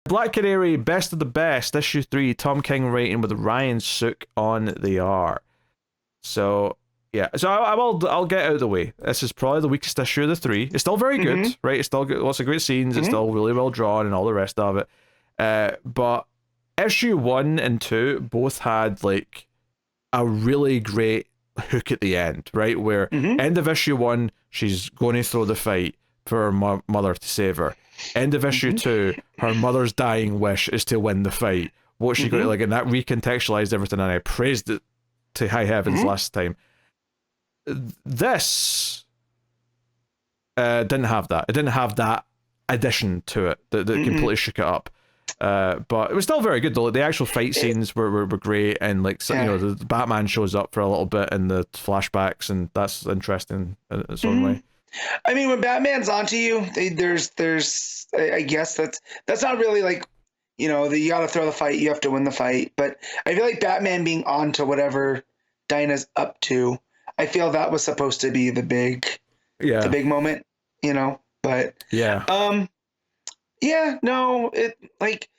Black Canary, Best of the Best, issue 3, Tom King writing with RYAN SOOK on the art. So yeah, so I'll get out of the way. This is probably the weakest issue of the 3. It's still very good, right? It's still got lots of great scenes. It's still really well drawn and all the rest of it. But issue 1 and 2 both had like a really great hook at the end, right? Where end of issue 1, she's going to throw the fight for her mother to save her. End of issue 2, her mother's dying wish is to win the fight. What she got like, and that recontextualized everything, and I praised it to high heavens last time. This didn't have that. It didn't have that addition to it that completely shook it up. But it was still very good though. Like, the actual fight scenes were great, and like you know, the Batman shows up for a little bit in the flashbacks, and that's interesting in its own way. I mean, when Batman's onto you, there's I guess that's not really like, you know, you got to throw the fight, you have to win the fight. But I feel like Batman being on to whatever Dinah's up to, I feel that was supposed to be the big moment, you know. But no, it like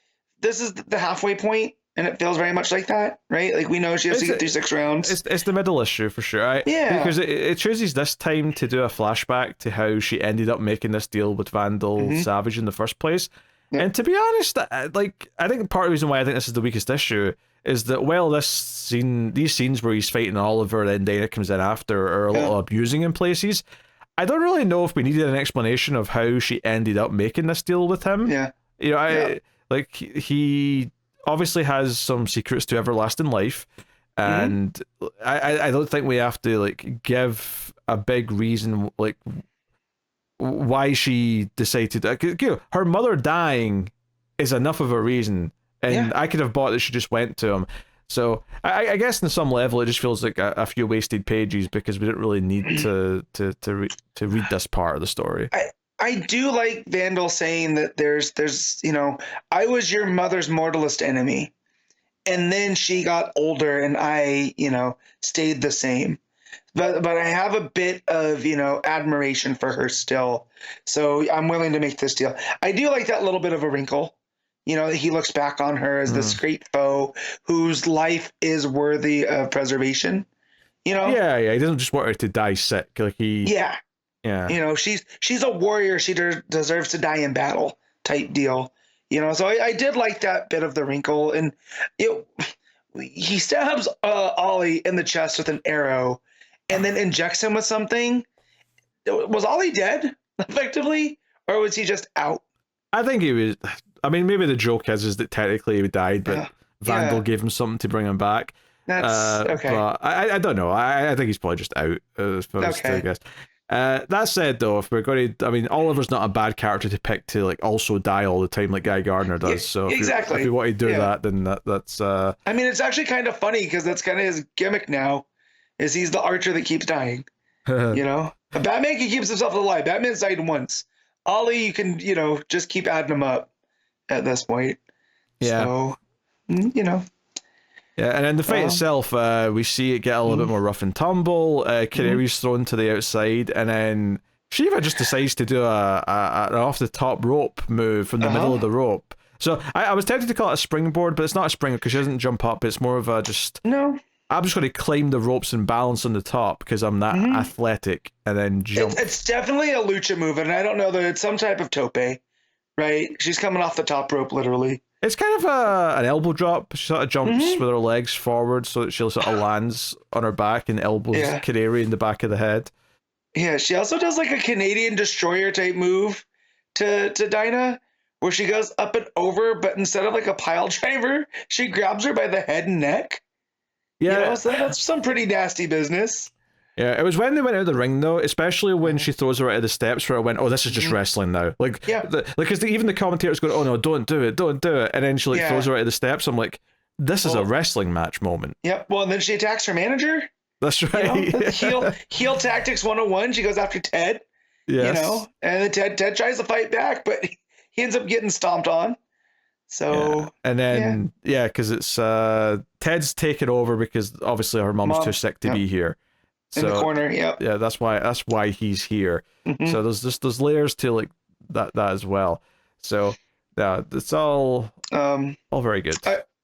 this is the halfway point, and it feels very much like that, right? Like we know she has to get through 6 rounds. It's the middle issue for sure. Because it chooses this time to do a flashback to how she ended up making this deal with Vandal Savage in the first place. Yep. And to be honest, like I think part of the reason why I think this is the weakest issue is that these scenes where he's fighting Oliver and then Dinah comes in after are a little abusing in places. I don't really know if we needed an explanation of how she ended up making this deal with him. Yeah. You know, like he obviously has some secrets to everlasting life, and I don't think we have to like give a big reason like why she decided that. You know, her mother dying is enough of a reason, and I could have bought that she just went to him. So I guess on some level it just feels like a few wasted pages because we didn't really need to read this part of the story. I do like Vandal saying that there's you know, I was your mother's mortalist enemy, and then she got older and I, you know, stayed the same. But I have a bit of, you know, admiration for her still. So I'm willing to make this deal. I do like that little bit of a wrinkle. You know, he looks back on her as this great foe whose life is worthy of preservation. You know? Yeah. He doesn't just want her to die sick. Like Yeah. You know, she's a warrior. She deserves to die in battle type deal. You know, so I did like that bit of the wrinkle. And he stabs Ollie in the chest with an arrow and then injects him with something. Was Ollie dead, effectively? Or was he just out? I think he was. I mean, maybe the joke is that technically he died, but Vandal gave him something to bring him back. That's okay. But I don't know. I think he's probably just out, I guess. That said, though, if we're going to, I mean, Oliver's not a bad character to pick to like also die all the time like Guy Gardner does. So if you want to do that, then that's. I mean, it's actually kind of funny because that's kind of his gimmick now, is he's the archer that keeps dying. You know, Batman can keep himself alive. Batman's died once. Ollie, you can, you know, just keep adding him up at this point. Yeah. So, you know. Yeah, and in the fight itself, we see it get a little bit more rough and tumble. Canary's thrown to the outside, and then Shiva just decides to do an off-the-top rope move from the middle of the rope. So I was tempted to call it a springboard, but it's not a spring because she doesn't jump up. It's more of a just... No. I'm just going to climb the ropes and balance on the top because I'm that athletic, and then jump. It's definitely a lucha move, and I don't know that it's some type of tope, right? She's coming off the top rope, literally. It's kind of an elbow drop. She sort of jumps with her legs forward so that she sort of lands on her back and elbows Canary in the back of the head. Yeah, she also does like a Canadian destroyer type move to Dinah, where she goes up and over, but instead of like a pile driver, she grabs her by the head and neck. Yeah, you know, so that's some pretty nasty business. Yeah, it was when they went out of the ring, though, especially when she throws her out of the steps, where I went, oh, this is just wrestling now. Like, because even the commentators go, oh, no, don't do it. And then she throws her out of the steps. I'm like, this is a wrestling match moment. Yep. Well, and then she attacks her manager. That's right. You know, heel tactics 101. She goes after Ted. Yes. You know, and then Ted tries to fight back, but he ends up getting stomped on. So and then because it's Ted's taken over because obviously her mom's too sick to be here. So, in the corner, yeah, that's why he's here. So there's layers to like that as well. So yeah, it's all very good.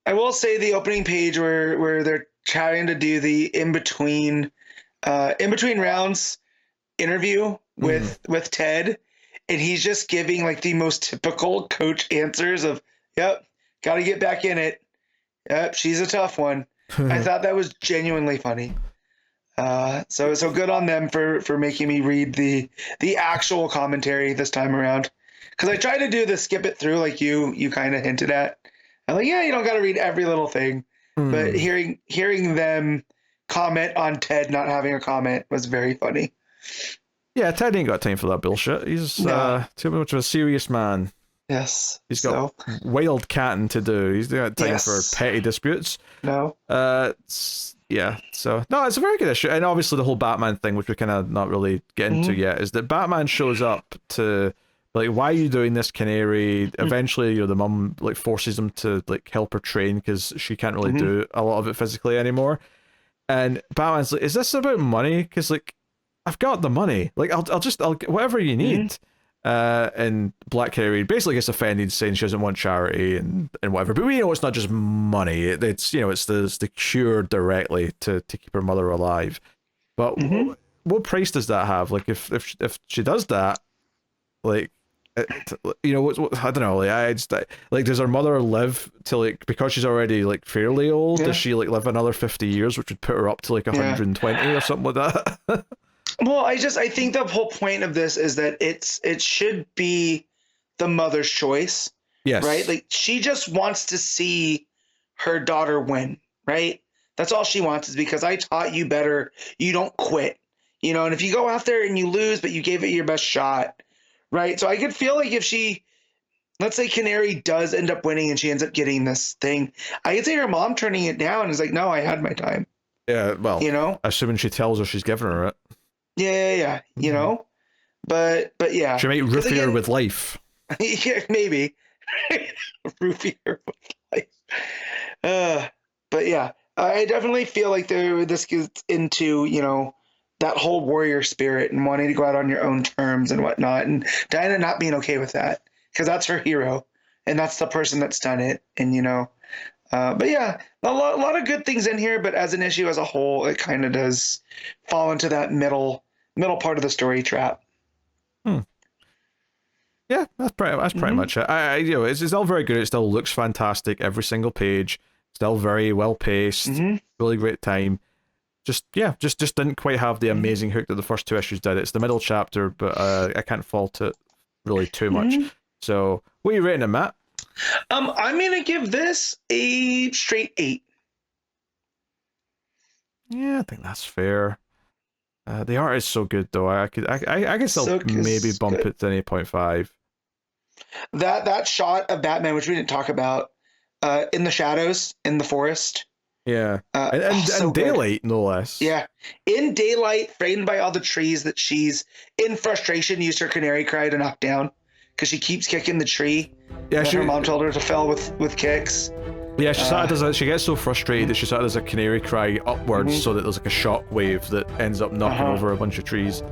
I will say the opening page where they're trying to do the in between rounds interview with Ted, and he's just giving like the most typical coach answers of, "Yep, got to get back in it. Yep, she's a tough one." I thought that was genuinely funny. So good on them for making me read the actual commentary this time around, because I tried to do the skip it through like you kind of hinted at. I'm like, yeah, you don't got to read every little thing, but hearing them comment on Ted not having a comment was very funny. Yeah, Ted ain't got time for that bullshit. He's too much of a serious man. Yes. He's got wild catting to do. He's got time for petty disputes. No. Yeah, so no, it's a very good issue. And obviously the whole Batman thing, which we kind of not really get into yet, is that Batman shows up to like, why are you doing this, Canary? Eventually, the mum like forces him to like help her train because she can't really do a lot of it physically anymore. And Batman's like, is this about money? Because like, I've got the money. Like, I'll get whatever you need. And Black Canary basically gets offended, saying she doesn't want charity and whatever. But we know it's not just money. It's it's the cure directly to keep her mother alive. But what price does that have? Like, if she does that, like, I don't know. Like, does her mother live to like, because she's already like fairly old? Does she like live another 50 years, which would put her up to like 120 or something like that? Well, I think the whole point of this is that it should be the mother's choice. Yes. Right? Like, she just wants to see her daughter win, right? That's all she wants, is because I taught you better. You don't quit. And if you go out there and you lose, but you gave it your best shot, right? So I could feel like if she, let's say Canary does end up winning and she ends up getting this thing, I could see her mom turning it down and is like, no, I had my time. Yeah, well, assuming she tells her she's giving her it. Yeah. But yeah. She might roofie her with life. Yeah, maybe. Roofie her with life. But yeah, I definitely feel like this gets into, that whole warrior spirit and wanting to go out on your own terms and whatnot. And Diana not being okay with that, because that's her hero. And that's the person that's done it. And, but yeah, a lot of good things in here, but as an issue as a whole, it kind of does fall into that middle part of the story trap. Yeah, that's pretty much it. It's all very good. It still looks fantastic. Every single page, still very well paced. Really great time. Just didn't quite have the amazing hook that the first two issues did. It's the middle chapter, but I can't fault it really too much. So, what are you rating it, Matt? I'm gonna give this a straight 8. Yeah, I think that's fair. The art is so good, though. I could still maybe bump it to 8.5. That shot of Batman, which we didn't talk about, in the shadows in the forest. Yeah, and daylight, no less. Yeah, in daylight, framed by all the trees that she's in frustration used her canary cry to knock down, because she keeps kicking the tree. Yeah, her mom told her to fell with kicks. Yeah, she gets so frustrated that she started as a canary cry upwards, so that there's like a shock wave that ends up knocking over a bunch of trees.